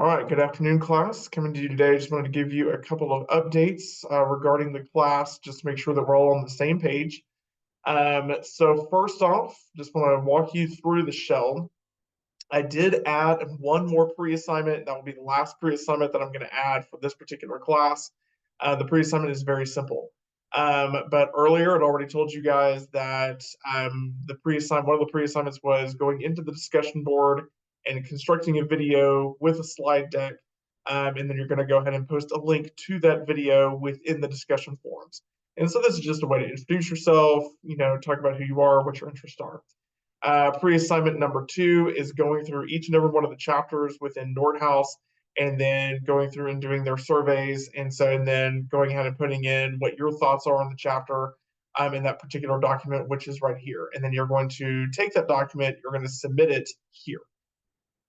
All right, good afternoon, class. Coming to you today, I just wanted to give you a couple of updates regarding the class, just to make sure that we're all on the same page. So first off, just want to walk you through the shell. I did add one more pre-assignment. That will be the last pre-assignment that I'm going to add for this particular class. The pre-assignment is very simple. But earlier, I'd already told you guys that one of the pre-assignments was going into the discussion board and constructing a video with a slide deck. And then you're going to go ahead and post a link to that video within the discussion forums. And so this is just a way to introduce yourself, talk about who you are, what your interests are. Pre-assignment number 2 is going through each and every one of the chapters within Nordhaus and then going through and doing their surveys. And then going ahead and putting in what your thoughts are on the chapter in that particular document, which is right here. And then you're going to take that document, you're going to submit it here.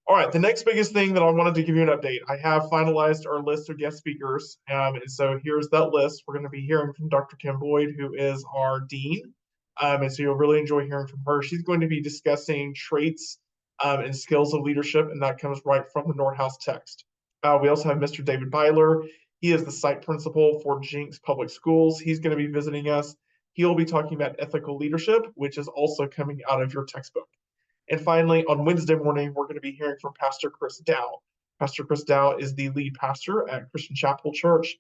All right, the next biggest thing that I wanted to give you an update. I have finalized our list of guest speakers. And so here's that list. We're going to be hearing from Dr. Kim Boyd, who is our dean. And so you'll really enjoy hearing from her. She's going to be discussing traits and skills of leadership, and that comes right from the Nordhaus text. We also have Mr. David Byler. He is the site principal for Jenks Public Schools. He's going to be visiting us. He'll be talking about ethical leadership, which is also coming out of your textbook. And finally, on Wednesday morning, we're going to be hearing from Pastor Chris Dow. Pastor Chris Dow is the lead pastor at Christian Chapel Church.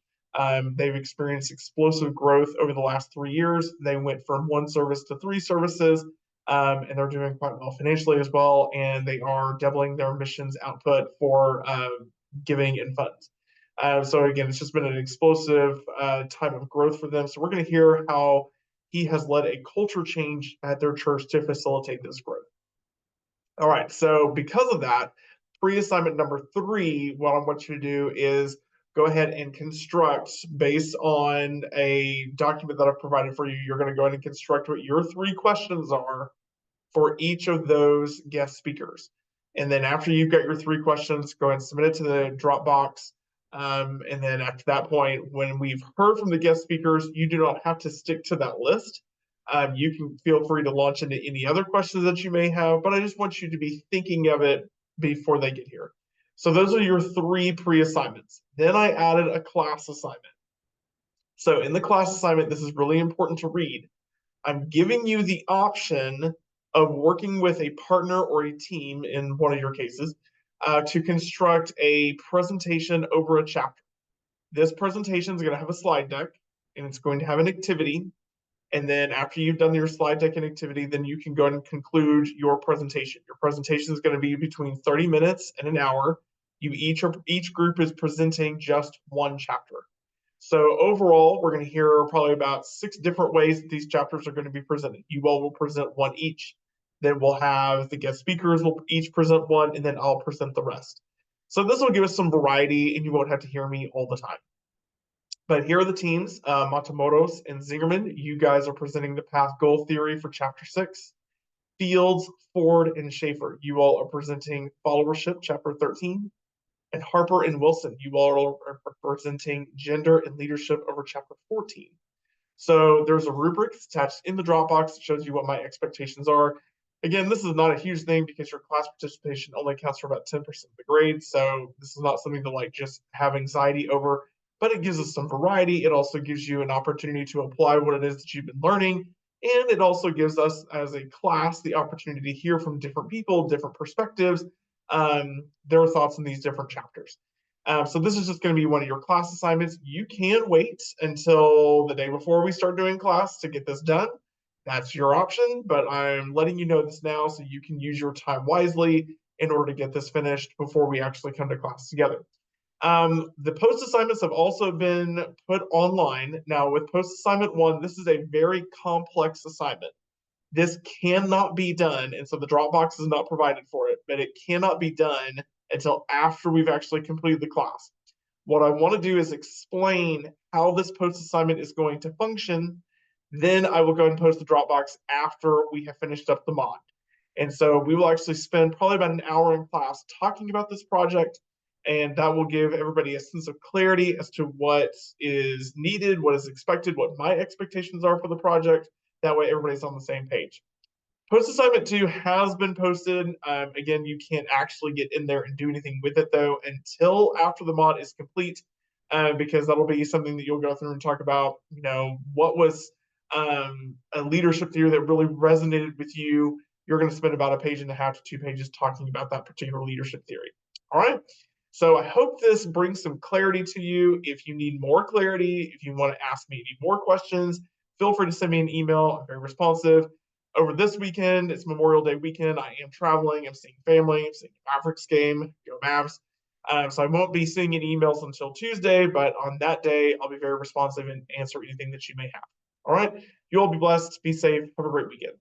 They've experienced explosive growth over the last 3 years. They went from 1 service to 3 services, and they're doing quite well financially as well. And they are doubling their missions output for giving and funds. So again, it's just been an explosive time of growth for them. So we're going to hear how he has led a culture change at their church to facilitate this growth. All right, so because of that, pre-assignment number 3, what I want you to do is go ahead and construct based on a document that I've provided for you. You're going to go ahead and construct what your 3 questions are for each of those guest speakers. And then after you've got your 3 questions, go ahead and submit it to the Dropbox. And then after that point, when we've heard from the guest speakers, you do not have to stick to that list. You can feel free to launch into any other questions that you may have, but I just want you to be thinking of it before they get here. So those are your 3 pre-assignments. Then I added a class assignment. So in the class assignment, this is really important to read. I'm giving you the option of working with a partner or a team in one of your cases to construct a presentation over a chapter. This presentation is going to have a slide deck, and it's going to have an activity. And then after you've done your slide deck and activity, then you can go and conclude your presentation. Your presentation is going to be between 30 minutes and an hour. Each group is presenting just 1 chapter. So overall, we're going to hear probably about 6 different ways that these chapters are going to be presented. You all will present 1 each. Then we'll have the guest speakers will each present 1, and then I'll present the rest. So this will give us some variety, and you won't have to hear me all the time. But here are the teams, Matamoros and Zingerman. You guys are presenting the path goal theory for chapter 6. Fields, Ford, and Schaefer, you all are presenting followership, chapter 13. And Harper and Wilson, you all are presenting gender and leadership over chapter 14. So there's a rubric attached in the Dropbox that shows you what my expectations are. Again, this is not a huge thing because your class participation only counts for about 10% of the grade. So this is not something to just have anxiety over, but it gives us some variety. It also gives you an opportunity to apply what it is that you've been learning. And it also gives us as a class the opportunity to hear from different people, different perspectives, their thoughts on these different chapters. So this is just going to be one of your class assignments. You can wait until the day before we start doing class to get this done. That's your option, but I'm letting you know this now so you can use your time wisely in order to get this finished before we actually come to class together. The post assignments have also been put online. Now with post assignment 1, this is a very complex assignment. This cannot be done, and so the Dropbox is not provided for it, but it cannot be done until after we've actually completed the class. What I want to do is explain how this post assignment is going to function. Then I will go and post the Dropbox after we have finished up the mod. And so we will actually spend probably about an hour in class talking about this project, and that will give everybody a sense of clarity as to what is needed, what is expected, what my expectations are for the project. That way everybody's on the same page. Post assignment 2 has been posted. Again, you can't actually get in there and do anything with it though until after the mod is complete, because that'll be something that you'll go through and talk about. What was a leadership theory that really resonated with you. You're going to spend about a page and a half to 2 pages talking about that particular leadership theory. All right. So I hope this brings some clarity to you. If you need more clarity, if you want to ask me any more questions, feel free to send me an email. I'm very responsive. Over this weekend, it's Memorial Day weekend. I am traveling. I'm seeing family. I'm seeing the Mavericks game. Go Mavs. So I won't be seeing any emails until Tuesday, but on that day, I'll be very responsive and answer anything that you may have. All right. You all be blessed. Be safe. Have a great weekend.